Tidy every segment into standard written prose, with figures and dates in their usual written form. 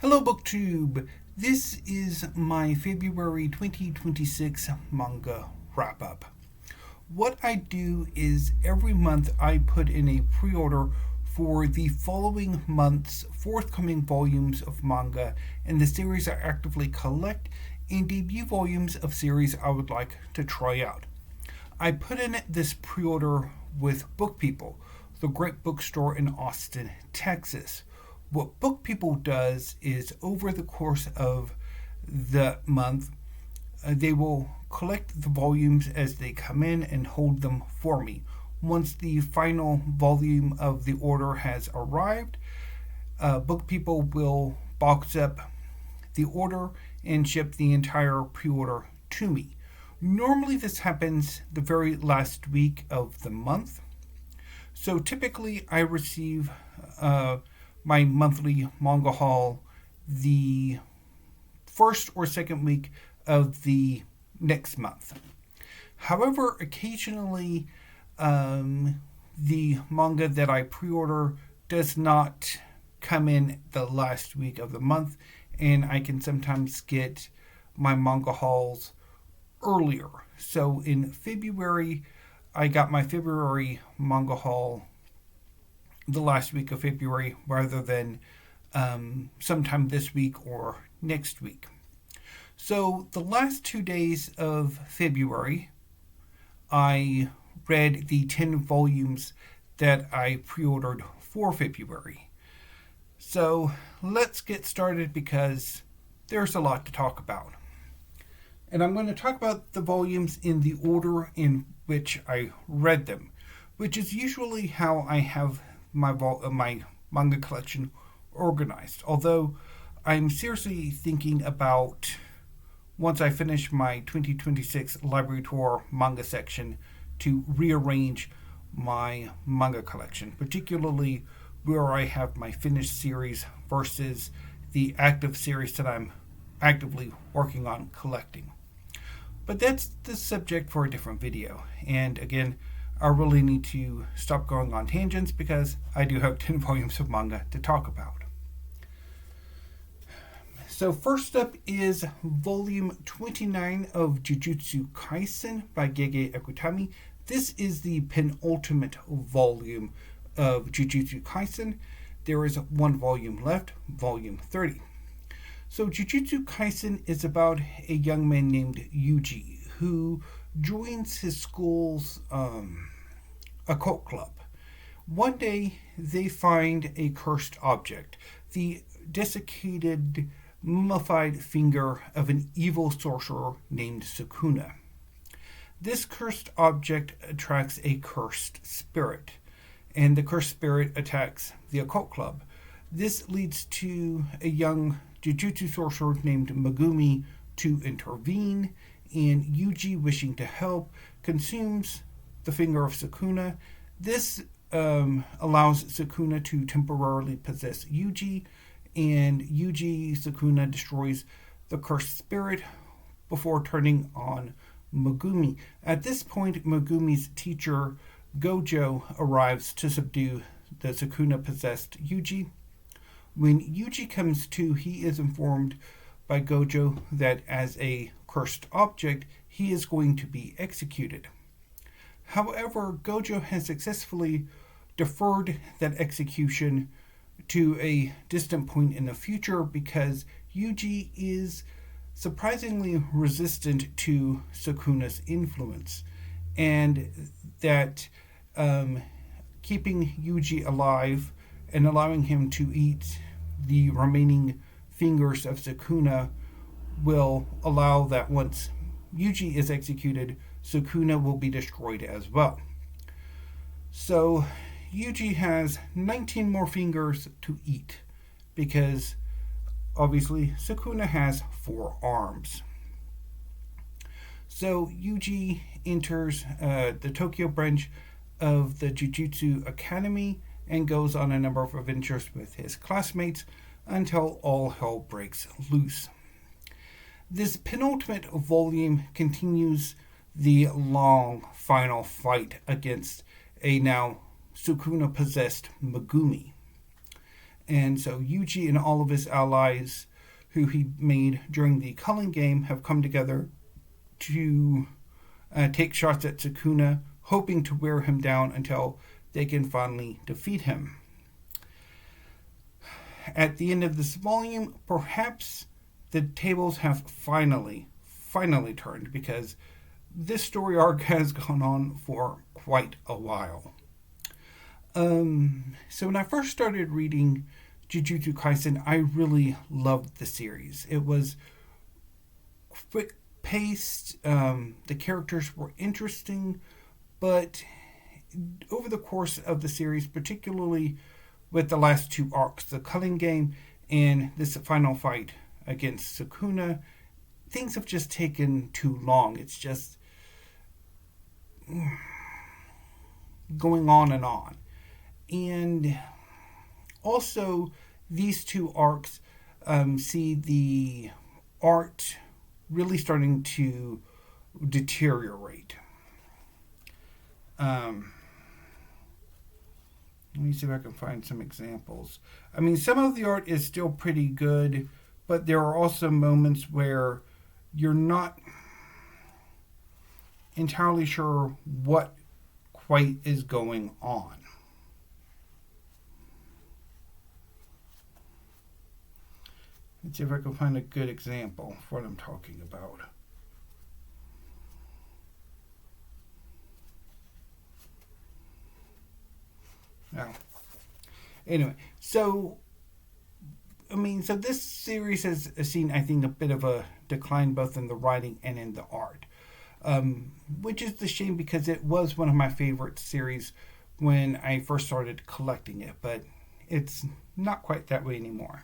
Hello BookTube! This is my February 2026 manga wrap-up. What I do is every month I put in a pre-order for the following month's forthcoming volumes of manga and the series I actively collect and debut volumes of series I would like to try out. I put in this pre-order with Book People, the great bookstore in Austin, Texas. What Book People does is over the course of the month, they will collect the volumes as they come in and hold them for me. Once the final volume of the order has arrived, Book People will box up the order and ship the entire pre-order to me. Normally this happens the very last week of the month. So typically I receive my monthly manga haul the first or second week of the next month. However, occasionally the manga that I pre-order does not come in the last week of the month, and I can sometimes get my manga hauls earlier. So in February, I got my February manga haul the last week of February rather than sometime this week or next week. So the last 2 days of February, I read the 10 volumes that I pre-ordered for February. So let's get started because there's a lot to talk about. And I'm going to talk about the volumes in the order in which I read them, which is usually how I have my manga collection organized. Although I'm seriously thinking about, once I finish my 2026 library tour manga section, to rearrange my manga collection, particularly where I have my finished series versus the active series that I'm actively working on collecting. But that's the subject for a different video. And again, I really need to stop going on tangents because I do have 10 volumes of manga to talk about. So first up is volume 29 of Jujutsu Kaisen by Gege Akutami. This is the penultimate volume of Jujutsu Kaisen. There is one volume left, volume 30. So Jujutsu Kaisen is about a young man named Yuji who joins his school's occult club. One day they find a cursed object, the desiccated, mummified finger of an evil sorcerer named Sukuna. This cursed object attracts a cursed spirit, and the cursed spirit attacks the occult club. This leads to a young Jujutsu sorcerer named Megumi to intervene, and Yuji, wishing to help, consumes the finger of Sukuna. This allows Sukuna to temporarily possess Yuji, and Sukuna destroys the cursed spirit before turning on Megumi. At this point, Megumi's teacher, Gojo, arrives to subdue the Sukuna-possessed Yuji. When Yuji comes to, he is informed by Gojo that as a cursed object, he is going to be executed. However, Gojo has successfully deferred that execution to a distant point in the future because Yuji is surprisingly resistant to Sukuna's influence, and that keeping Yuji alive and allowing him to eat the remaining fingers of Sukuna will allow that once Yuji is executed, Sukuna will be destroyed as well. So Yuji has 19 more fingers to eat because obviously Sukuna has 4 arms. So Yuji enters the Tokyo branch of the Jujutsu Academy and goes on a number of adventures with his classmates until all hell breaks loose. This penultimate volume continues the long final fight against a now Sukuna-possessed Megumi. And so Yuji and all of his allies who he made during the culling game have come together to take shots at Sukuna, hoping to wear him down until they can finally defeat him. At the end of this volume, perhaps the tables have finally turned, because this story arc has gone on for quite a while. So when I first started reading Jujutsu Kaisen, I really loved the series. It was quick paced, the characters were interesting, but over the course of the series, particularly with the last two arcs, the culling game and this final fight against Sukuna, things have just taken too long. It's just going on and on. And also, these two arcs see the art really starting to deteriorate. Let me see if I can find some examples. I mean, some of the art is still pretty good, but there are also moments where you're not entirely sure what quite is going on. Let's see if I can find a good example of what I'm talking about. Now, anyway, so this series has seen, I think, a bit of a decline both in the writing and in the art, which is a shame because it was one of my favorite series when I first started collecting it, but it's not quite that way anymore.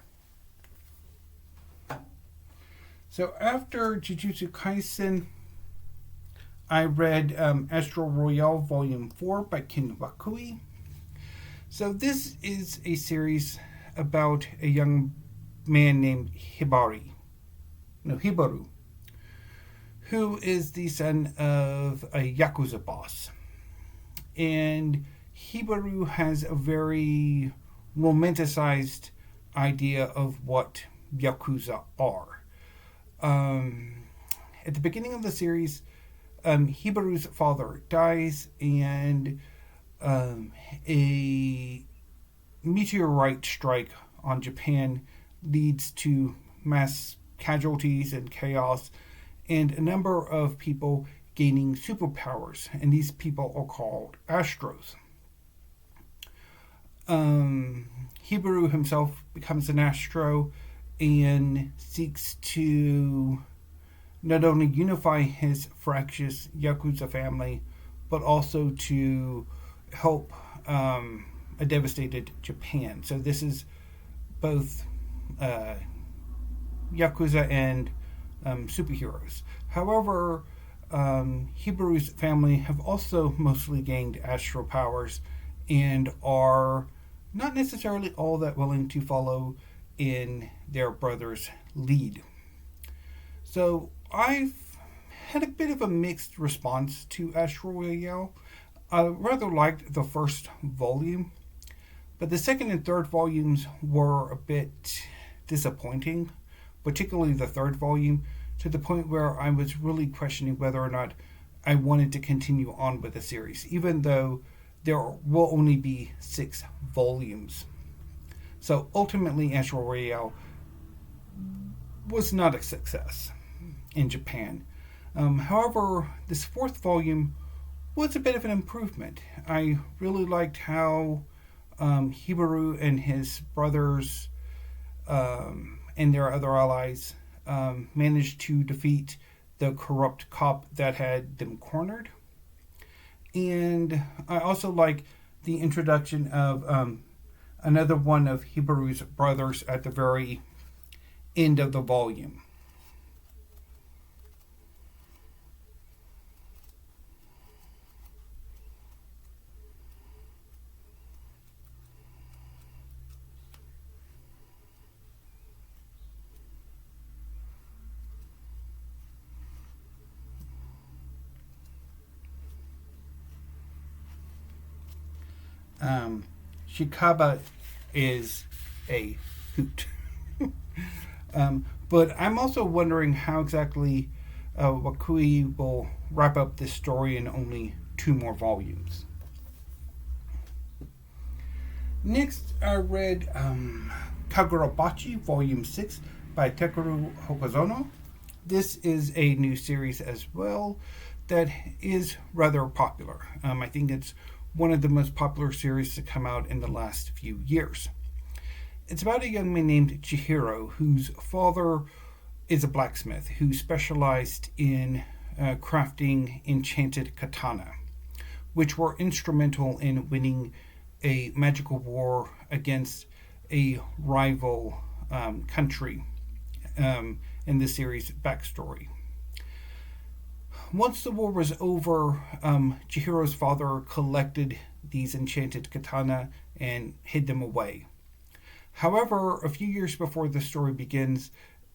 So after Jujutsu Kaisen, I read Astro Royale Volume 4 by Ken Wakui. So this is a series about a young man named Hibaru, who is the son of a Yakuza boss. And Hibaru has a very romanticized idea of what Yakuza are. At the beginning of the series, Hibaru's father dies, and a meteorite strike on Japan leads to mass casualties and chaos, and a number of people gaining superpowers, and these people are called Astros. Hibaru himself becomes an Astro and seeks to not only unify his fractious Yakuza family, but also to help a devastated Japan. So this is both Yakuza and superheroes. However, Hibaru's family have also mostly gained astro powers and are not necessarily all that willing to follow in their brother's lead. So I've had a bit of a mixed response to Astro Royale. I rather liked the first volume, but the second and third volumes were a bit disappointing, particularly the third volume, to the point where I was really questioning whether or not I wanted to continue on with the series, even though there will only be 6 volumes. So ultimately, Astro Royale was not a success in Japan. However, this fourth volume was a bit of an improvement. I really liked how Hibaru and his brothers and their other allies managed to defeat the corrupt cop that had them cornered. And I also like the introduction of another one of Hibaru's brothers at the very end of the volume. Shikaba is a hoot. But I'm also wondering how exactly Wakui will wrap up this story in only 2 more volumes. Next, I read Kagurabachi, Volume 6 by Takeru Hokazono. This is a new series as well that is rather popular. I think it's one of the most popular series to come out in the last few years. It's about a young man named Yuhiro, whose father is a blacksmith who specialized in crafting enchanted katana, which were instrumental in winning a magical war against a rival country in the series' backstory. Once the war was over, Chihiro's father collected these enchanted katana and hid them away. However, a few years before the story begins,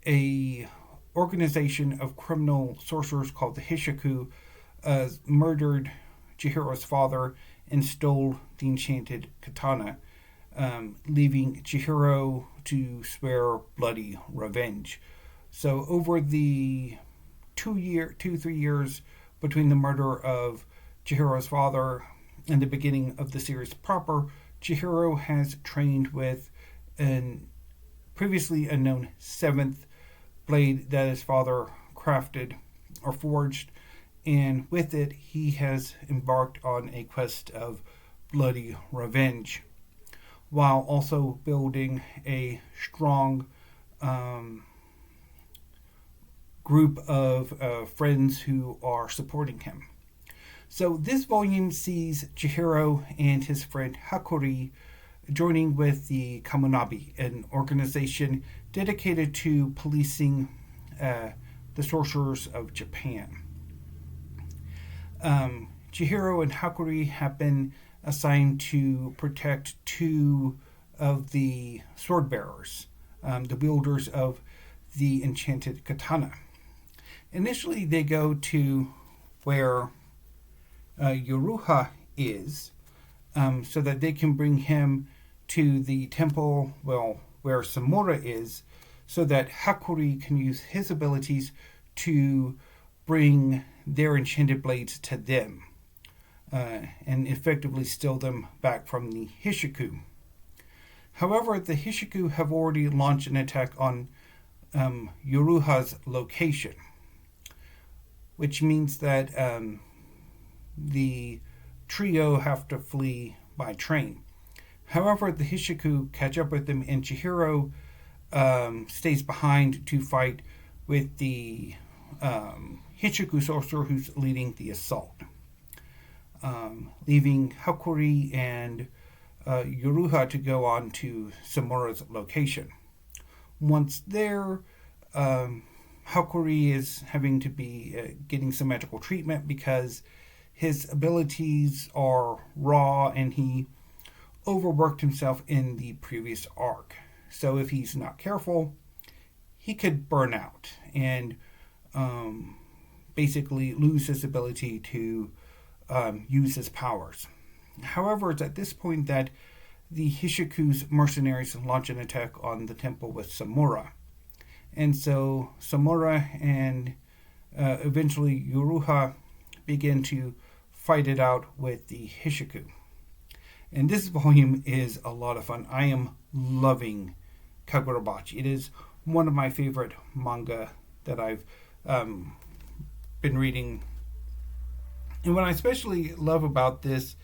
a organization of criminal sorcerers called the Hishiku murdered Chihiro's father and stole the enchanted katana, leaving Chihiro to swear bloody revenge. So over the 3 years between the murder of Chihiro's father and the beginning of the series proper, Chihiro has trained with an previously unknown 7th blade that his father crafted or forged, and with it he has embarked on a quest of bloody revenge, while also building a strong group of friends who are supporting him. So this volume sees Chihiro and his friend Hakuri joining with the Kamunabi, an organization dedicated to policing the sorcerers of Japan. Chihiro and Hakuri have been assigned to protect 2 of the sword bearers, the wielders of the enchanted katana. Initially, they go to where Yoruha is, so that they can bring him to the temple, where Samura is, so that Hakuri can use his abilities to bring their enchanted blades to them, and effectively steal them back from the Hishiku. However, the Hishiku have already launched an attack on Yoruha's location, which means that the trio have to flee by train. However, the Hishiku catch up with them, and Chihiro stays behind to fight with the Hishiku sorcerer who's leading the assault, leaving Hakuri and Yoruha to go on to Samura's location. Once there, Hakuri is having to be getting some magical treatment because his abilities are raw and he overworked himself in the previous arc. So if he's not careful, he could burn out and basically lose his ability to use his powers. However, it's at this point that the Hishiku's mercenaries launch an attack on the temple with Samura. And so Samura and eventually Yoruha begin to fight it out with the Hishiku. And this volume is a lot of fun. I am loving Kagurabachi. It is one of my favorite manga that I've been reading. And what I especially love about this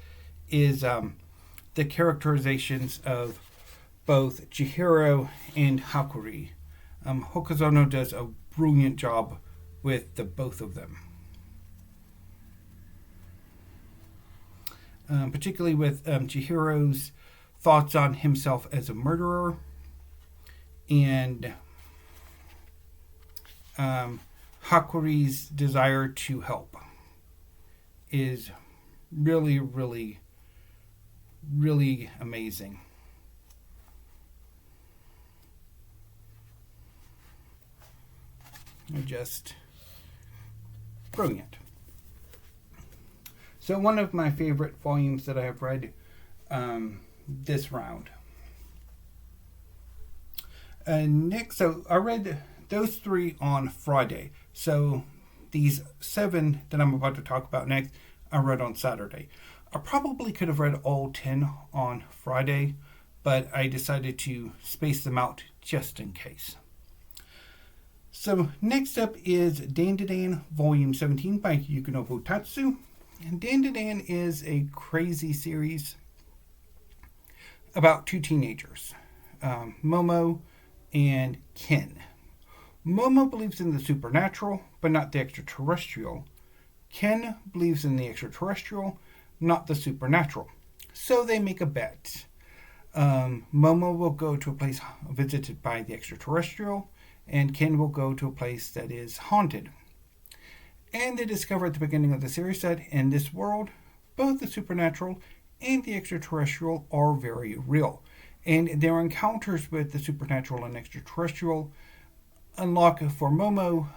is the characterizations of both Chihiro and Hakuri. Hokazono does a brilliant job with the both of them. Particularly with Chihiro's thoughts on himself as a murderer, and Hakuri's desire to help is really, really, really amazing. Just brilliant. So one of my favorite volumes that I have read this round Next, so I read those 3 on Friday. So these 7 that I'm about to talk about next, I read on Saturday. I probably could have read all 10 on Friday, but I decided to space them out just in case. So next up is DanDaDan Volume 17 by Yukinobu Tatsu. DanDaDan is a crazy series about 2 teenagers, Momo and Ken. Momo believes in the supernatural, but not the extraterrestrial. Ken believes in the extraterrestrial, not the supernatural. So they make a bet. Momo will go to a place visited by the extraterrestrial, and Ken will go to a place that is haunted. And they discover at the beginning of the series that in this world, both the supernatural and the extraterrestrial are very real. And their encounters with the supernatural and extraterrestrial unlock for Momo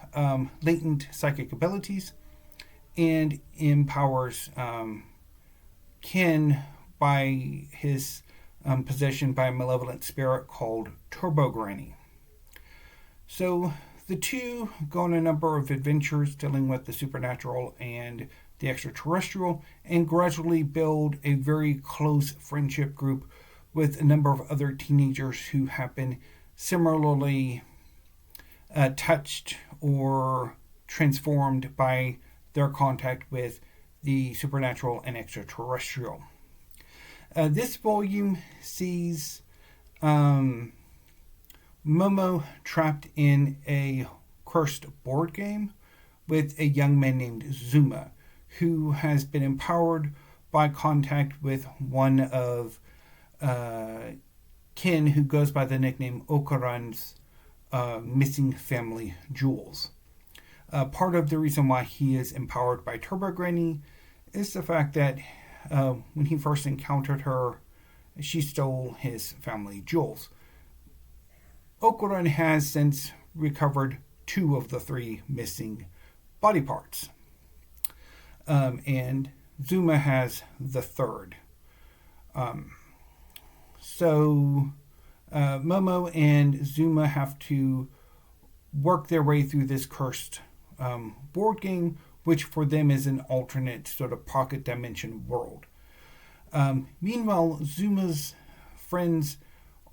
latent psychic abilities and empowers Ken by his possession by a malevolent spirit called Turbo Granny. So the 2 go on a number of adventures dealing with the supernatural and the extraterrestrial, and gradually build a very close friendship group with a number of other teenagers who have been similarly touched or transformed by their contact with the supernatural and extraterrestrial. This volume sees Momo trapped in a cursed board game with a young man named Zuma, who has been empowered by contact with one of Ken, who goes by the nickname Okuran's missing family jewels. Part of the reason why he is empowered by Turbo Granny is the fact that when he first encountered her, she stole his family jewels. Okuran has since recovered 2 of the 3 missing body parts. And Zuma has the 3rd. So Momo and Zuma have to work their way through this cursed board game, which for them is an alternate sort of pocket dimension world. Meanwhile, Zuma's friends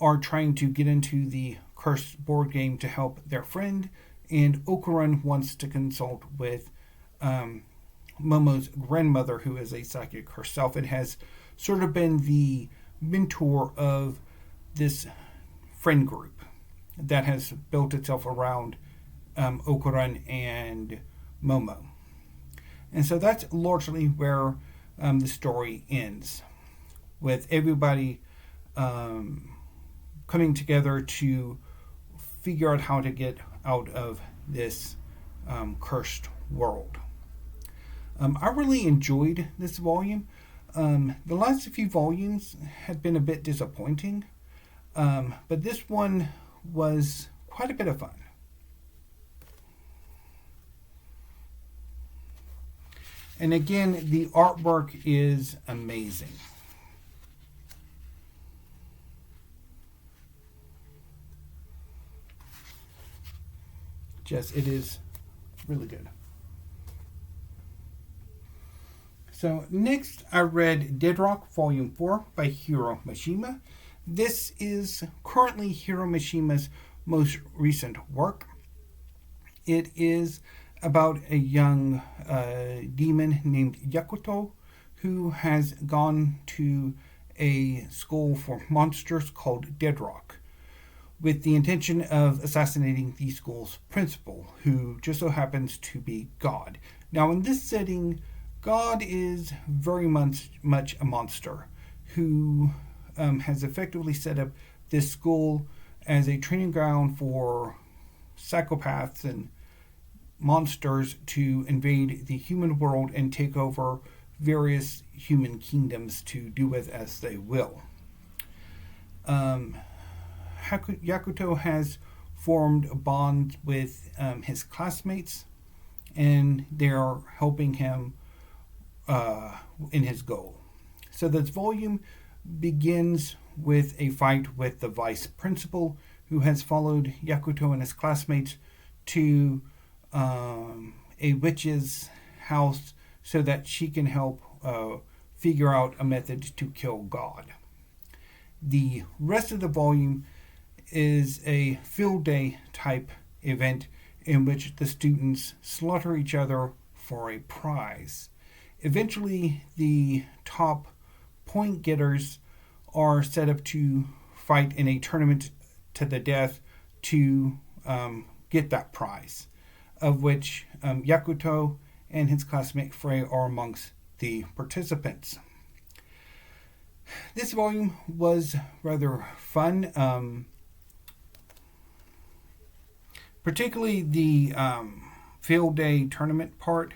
are trying to get into the cursed board game to help their friend, and Okuran wants to consult with Momo's grandmother, who is a psychic herself and has sort of been the mentor of this friend group that has built itself around Okuran and Momo. And so that's largely where the story ends, with everybody coming together to figure out how to get out of this cursed world. I really enjoyed this volume. The last few volumes had been a bit disappointing, but this one was quite a bit of fun. And again, the artwork is amazing. It is really good. So next I read Dead Rock Volume 4 by Hiro Mashima. This is currently Hiro Mashima's most recent work. It is about a young demon named Yakuto who has gone to a school for monsters called Dead Rock with the intention of assassinating the school's principal, who just so happens to be God. Now, in this setting, God is very much a monster who has effectively set up this school as a training ground for psychopaths and monsters to invade the human world and take over various human kingdoms to do with as they will. Yakuto has formed a bond with his classmates, and they're helping him in his goal. So this volume begins with a fight with the vice principal, who has followed Yakuto and his classmates to a witch's house so that she can help figure out a method to kill God. The rest of the volume is a field day type event in which the students slaughter each other for a prize. Eventually, the top point getters are set up to fight in a tournament to the death to get that prize, of which Yakuto and his classmate Frey are amongst the participants. This volume was rather fun, particularly the field day tournament part.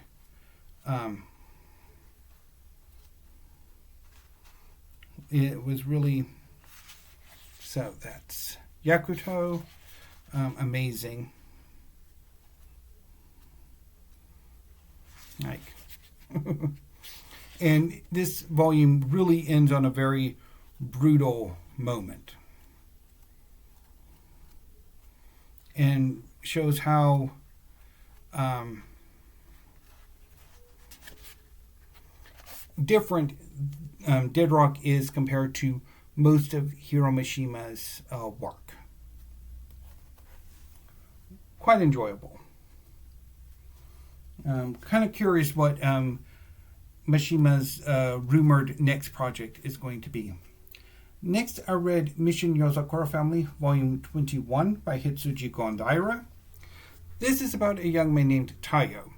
It was really, so that's Yakuto, amazing. Like, and this volume really ends on a very brutal moment and shows how different Dead Rock is compared to most of Hiro Mashima's work. Quite enjoyable. Kind of curious what Mashima's rumored next project is going to be. Next, I read Mission Yozakura Family, Volume 21 by Hitsuji Gondaira. This is about a young man named Taiyo,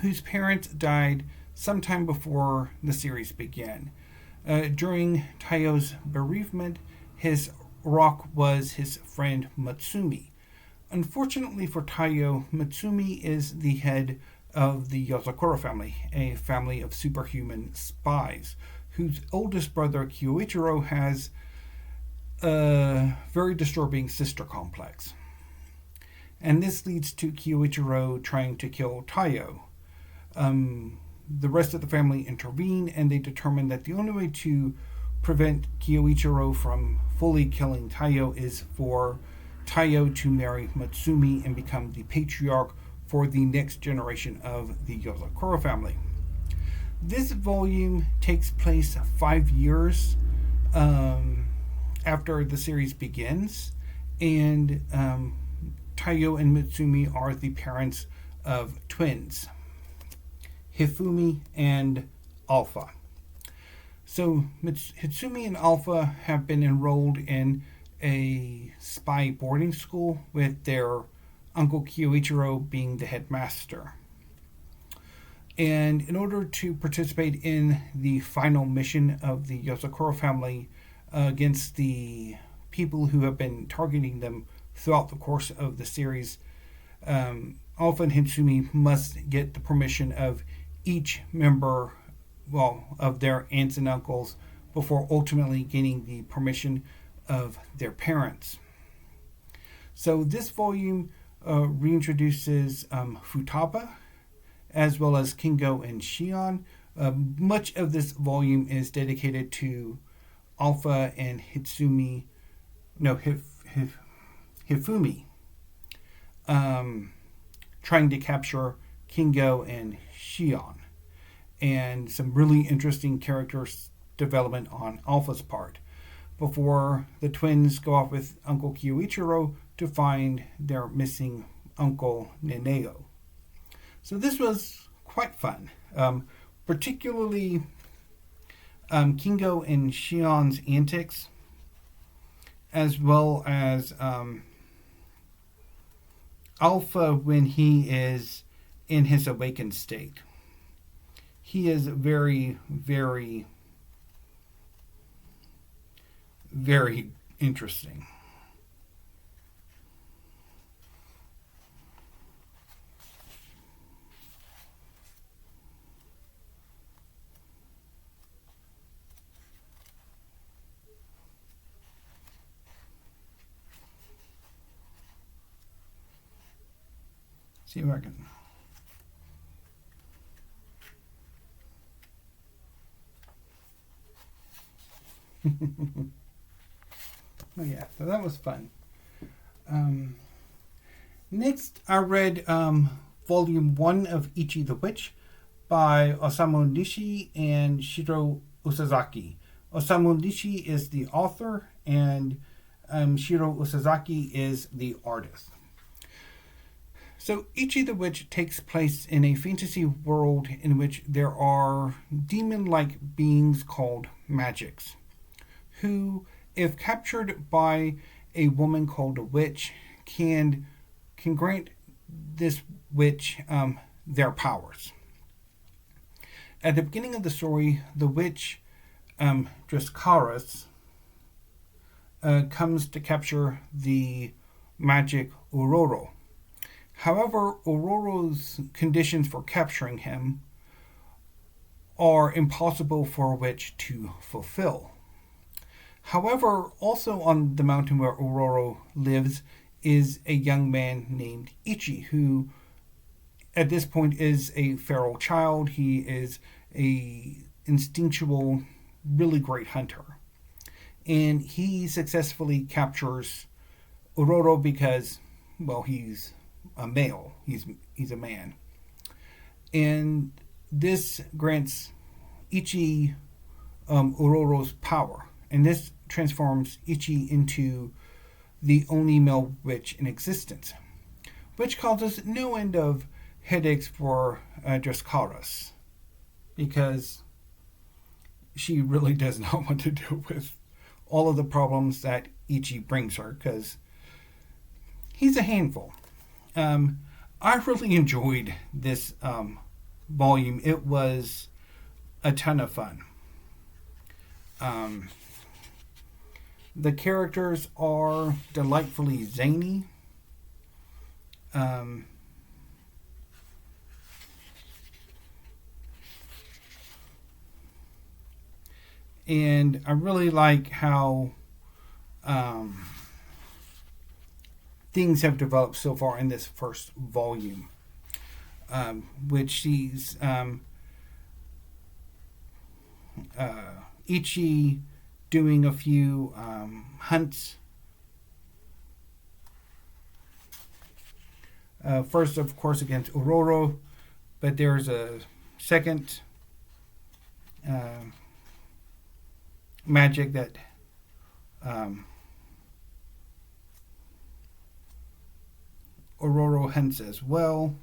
whose parents died sometime before the series began. During Taiyo's bereavement, his rock was his friend Matsumi. Unfortunately for Taiyo, Matsumi is the head of the Yozakura family, a family of superhuman spies, whose oldest brother Kyoichiro has a very disturbing sister complex. And this leads to Kyoichiro trying to kill Taiyo. The rest of the family intervene, and they determine that the only way to prevent Kyoichiro from fully killing Taiyo is for Taiyo to marry Matsumi and become the patriarch for the next generation of the Yozakura family. This volume takes place 5 years after the series begins, and Taiyo and Matsumi are the parents of twins, Hifumi and Alpha. So Hitsumi and Alpha have been enrolled in a spy boarding school with their uncle Kyoichiro being the headmaster. And in order to participate in the final mission of the Yozakura family against the people who have been targeting them throughout the course of the series, Alpha and Hitsumi must get the permission of each member, of their aunts and uncles before ultimately gaining the permission of their parents. So this volume reintroduces Futaba, as well as Kingo and Shion. Much of this volume is dedicated to Alpha and Hifumi, trying to capture Kingo and Shion, and some really interesting character development on Alpha's part, before the twins go off with Uncle Kyoichiro to find their missing uncle Neneo. So this was quite fun, particularly Kingo and Shion's antics, as well as Alpha when he is in his awakened state. He is very, very, very interesting. See if I can. Oh yeah, so that was fun. Um, Next, I read Volume 1 of Ichi the Witch by Osamu Nishi and Shiro Usazaki. Osamu Nishi is the author, and Shiro Usazaki is the artist. So, Ichi the Witch takes place in a fantasy world in which there are demon-like beings called magics, who, if captured by a woman called a witch, can grant this witch their powers. At the beginning of the story, the witch Driskaris comes to capture the magic Ororo. However, Ororo's conditions for capturing him are impossible for a witch to fulfill. However, also on the mountain where Ororo lives is a young man named Ichi, who at this point is a feral child. He is a instinctual, really great hunter. And he successfully captures Ororo because, well, he's a male. He's a man. And this grants Ichi Ororo's power. And this transforms Ichi into the only male witch in existence, which causes no end of headaches for Driskaris, because she really does not want to deal with all of the problems that Ichi brings her, because he's a handful. I really enjoyed this volume. It was a ton of fun. The characters are delightfully zany. And I really like how things have developed so far in this first volume, which sees Ichi doing a few hunts. First, of course, against Ororo, but there's a second magic that Ororo hunts as well,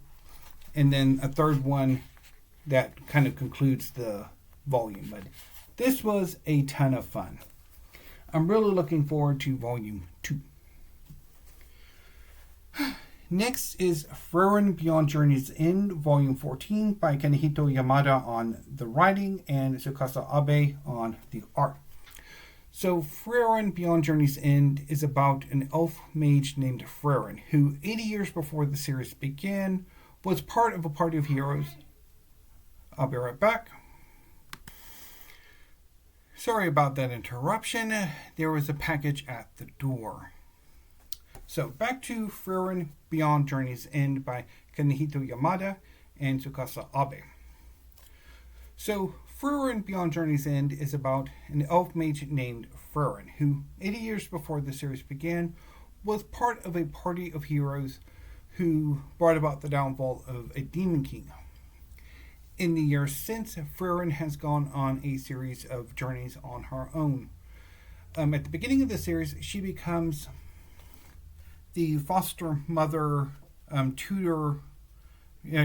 and then a third one that kind of concludes the volume. But this was a ton of fun. I'm really looking forward to Volume 2. Next is Frieren Beyond Journey's End, Volume 14 by Kanehito Yamada on the writing and Tsukasa Abe on the art. So Frieren Beyond Journey's End is about an elf mage named Frieren, who 80 years before the series began was part of a party of heroes. I'll be right back. Sorry about that interruption. There was a package at the door. So back to Frieren Beyond Journey's End by Kanehito Yamada and Tsukasa Abe. So Frieren Beyond Journey's End is about an elf mage named Frieren, who 80 years before the series began was part of a party of heroes who brought about the downfall of a demon king. In the years since, Frieren has gone on a series of journeys on her own. At the beginning of the series, she becomes the foster mother, tutor,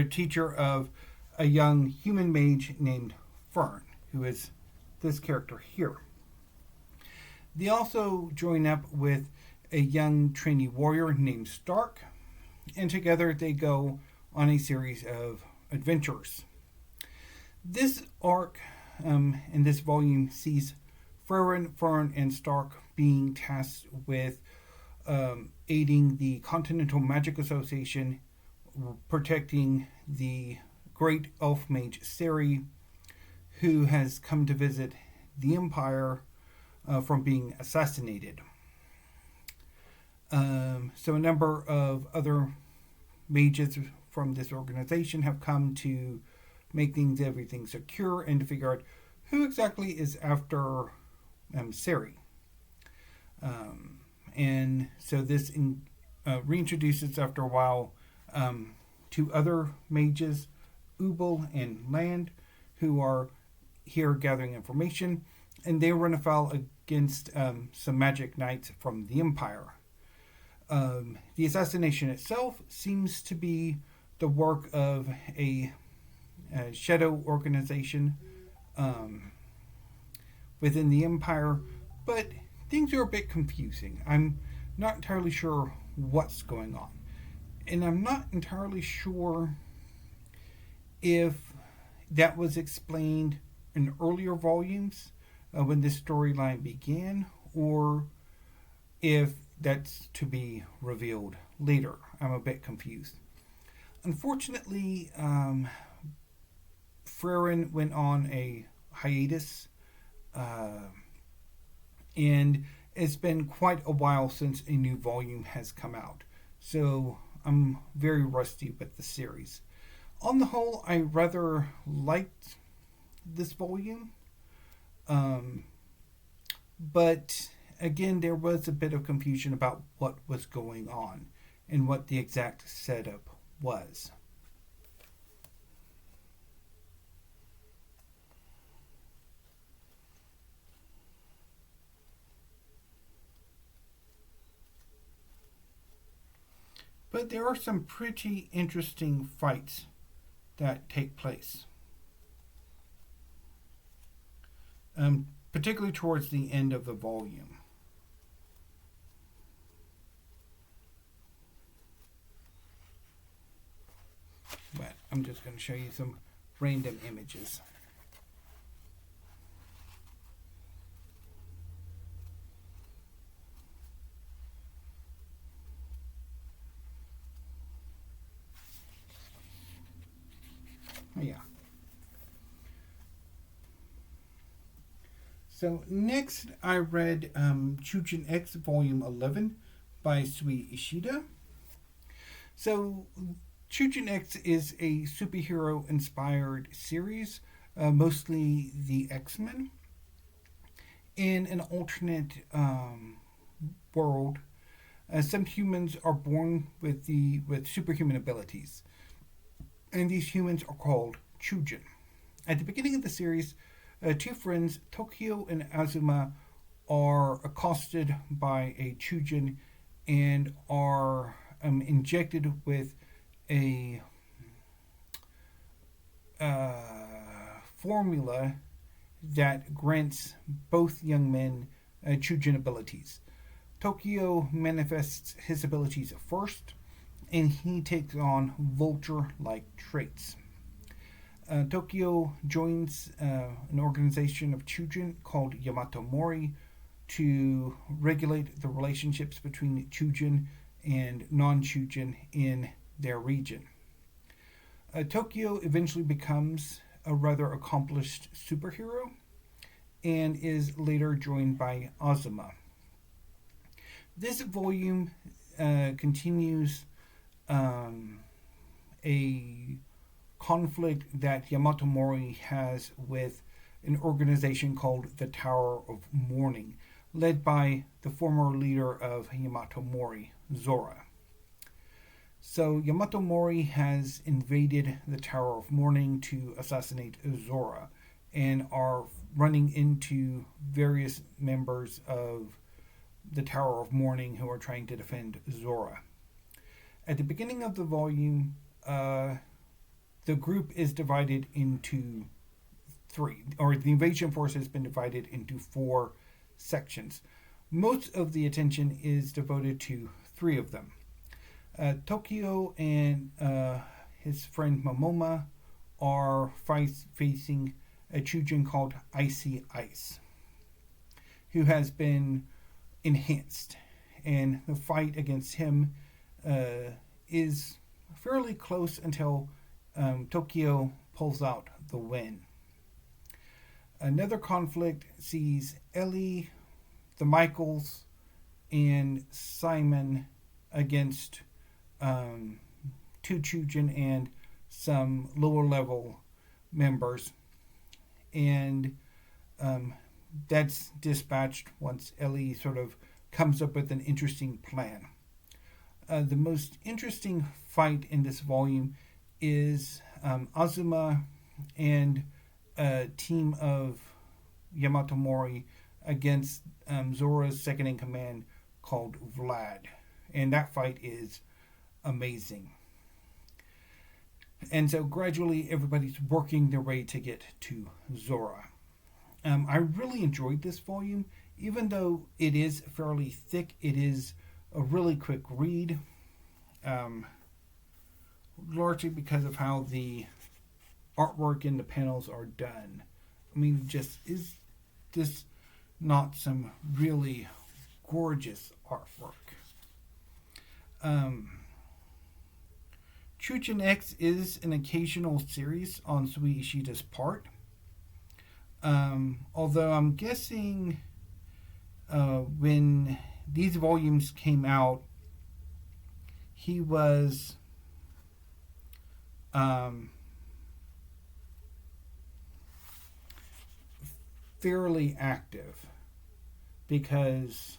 teacher of a young human mage named Fern, who is this character here. They also join up with a young trainee warrior named Stark, and together they go on a series of adventures. This arc in this volume sees Frieren, Fern, and Stark being tasked with aiding the Continental Magic Association, protecting the great elf mage Seri, who has come to visit the Empire from being assassinated. So a number of other mages from this organization have come to make everything secure and to figure out who exactly is after Seri. And so this reintroduces after a while two other mages, Ubel and Land, who are here gathering information, and they run afoul against some magic knights from the Empire. The assassination itself seems to be the work of a shadow organization within the Empire, but things are a bit confusing. I'm not entirely sure what's going on. And I'm not entirely sure if that was explained in earlier volumes when this storyline began, or if that's to be revealed later. I'm a bit confused. Unfortunately, Frieren went on a hiatus, and it's been quite a while since a new volume has come out. So I'm very rusty with the series. On the whole, I rather liked this volume. But again, there was a bit of confusion about what was going on and what the exact setup was. But there are some pretty interesting fights that take place. Particularly towards the end of the volume. But I'm just going to show you some random images. Yeah. So next I read Choujin X Volume 11 by Sui Ishida. So Choujin X is a superhero-inspired series, mostly the X-Men. In an alternate world, some humans are born with superhuman abilities, and these humans are called Choujin. At the beginning of the series, two friends, Tokyo and Azuma, are accosted by a Choujin and are injected with a formula that grants both young men Choujin abilities. Tokyo manifests his abilities first, and he takes on vulture-like traits. Tokyo joins an organization of Choujin called Yamato Mori to regulate the relationships between Choujin and non-Choujin in their region. Tokyo eventually becomes a rather accomplished superhero and is later joined by Azuma. This volume continues a conflict that Yamato Mori has with an organization called the Tower of Mourning, led by the former leader of Yamato Mori, Zora. So Yamato Mori has invaded the Tower of Mourning to assassinate Zora, and are running into various members of the Tower of Mourning who are trying to defend Zora. At the beginning of the volume, the group is divided into three, or the invasion force has been divided into four sections. Most of the attention is devoted to three of them. Tokyo and his friend Momoma are facing a Choujin called Icy Ice, who has been enhanced, and the fight against him is fairly close until Tokyo pulls out the win. Another conflict sees Ellie, the Michaels, and Simon against two Choujin and some lower level members, and that's dispatched once Ellie sort of comes up with an interesting plan. The most interesting fight in this volume is Azuma and a team of Yamato Mori against Zora's second in command called Vlad. And that fight is amazing. And so gradually everybody's working their way to get to Zora. I really enjoyed this volume. Even though it is fairly thick, it is a really quick read. Largely because of how the artwork in the panels are done. I mean, just is this not some really gorgeous artwork? Choujin X is an occasional series on Sui Ishida's part. Although I'm guessing when these volumes came out, he was fairly active, because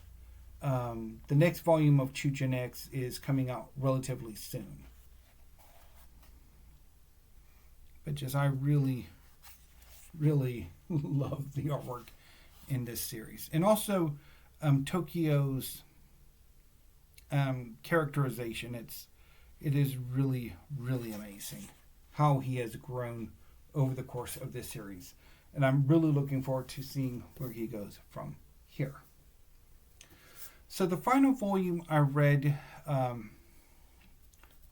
the next volume of Choujin X is coming out relatively soon. But just I really, really love the artwork in this series. And also Tokyo's characterization. It is really, really amazing how he has grown over the course of this series. And I'm really looking forward to seeing where he goes from here. So the final volume I read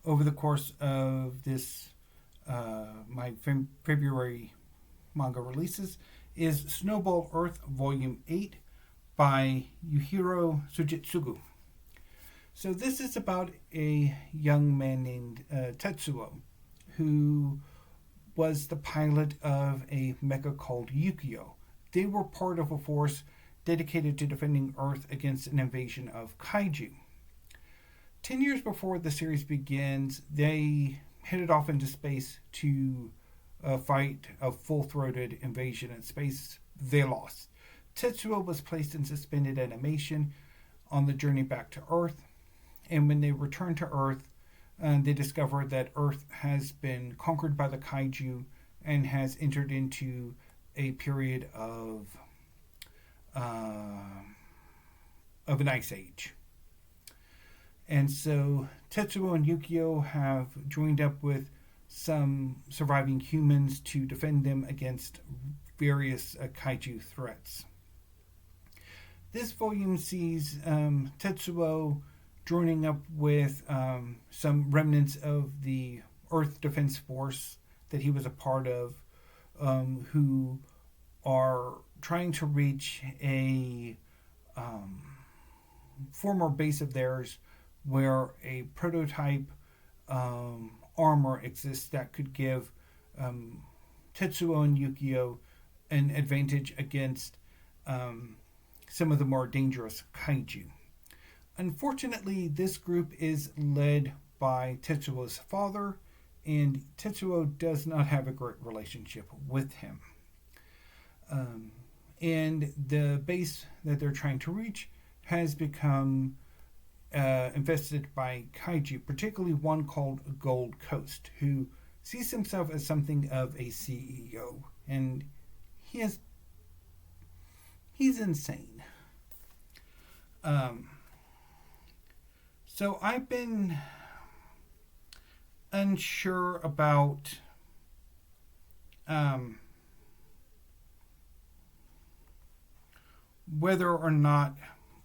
over the course of this my February manga releases is Snowball Earth Volume 8 by Yuhiro Sujitsugu. So this is about a young man named Tatsuo, who was the pilot of a mecha called Yukio. They were part of a force dedicated to defending Earth against an invasion of kaiju. 10 years before the series begins, they headed off into space to fight a full-throated invasion in space. They lost. Tetsuo was placed in suspended animation on the journey back to Earth, and when they returned to Earth, they discovered that Earth has been conquered by the kaiju and has entered into a period of an ice age. And so Tetsuo and Yukio have joined up with some surviving humans to defend them against various kaiju threats. This volume sees Tetsuo joining up with some remnants of the Earth Defense Force that he was a part of, who are trying to reach a former base of theirs where a prototype armor exists that could give Tetsuo and Yukio an advantage against some of the more dangerous kaiju. Unfortunately, this group is led by Tetsuo's father, and Tetsuo does not have a great relationship with him. And the base that they're trying to reach has become infested by kaiju, particularly one called Gold Coast, who sees himself as something of a CEO, and he's insane. So I've been unsure about whether or not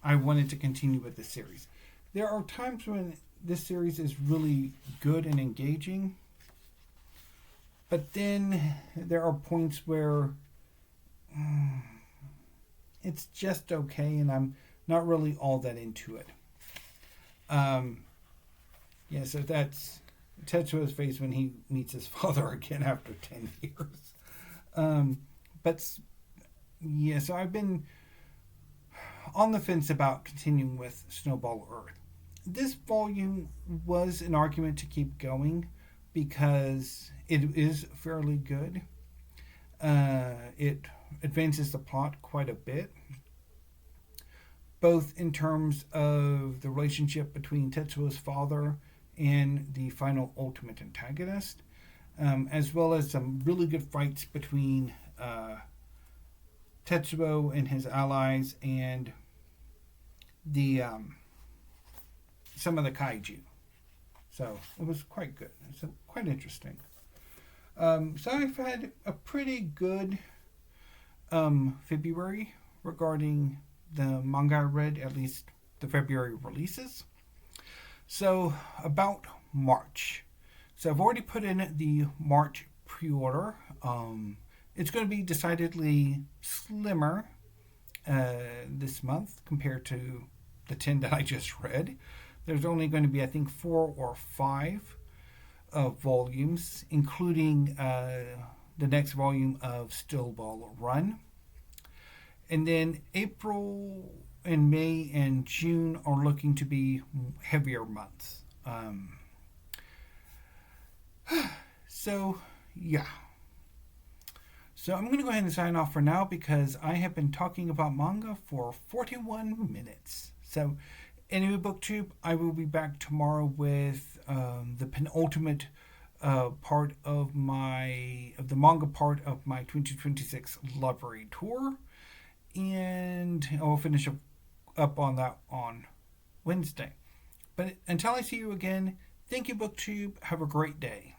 I wanted to continue with the series. There are times when this series is really good and engaging, but then there are points where it's just okay and I'm not really all that into it. So that's Tetsuo's face when he meets his father again after 10 years. So I've been on the fence about continuing with Snowball Earth. This volume was an argument to keep going because it is fairly good. It advances the plot quite a bit. both in terms of the relationship between Tetsuo's father and the final ultimate antagonist, as well as some really good fights between Tetsuo and his allies and the some of the kaiju. So it was quite good. It's quite interesting. So I've had a pretty good February regarding the manga I read, at least the February releases. So about March. So I've already put in the March pre-order. It's going to be decidedly slimmer this month compared to the 10 that I just read. There's only going to be, I think, 4 or 5 volumes, including the next volume of Snowball Run. And then April and May and June are looking to be heavier months. So, yeah. So I'm going to go ahead and sign off for now because I have been talking about manga for 41 minutes. So, anyway, BookTube, I will be back tomorrow with the penultimate part of the manga part of my 2026 Lovery Tour. And I will finish up on that on Wednesday. But until I see you again, thank you, BookTube. Have a great day.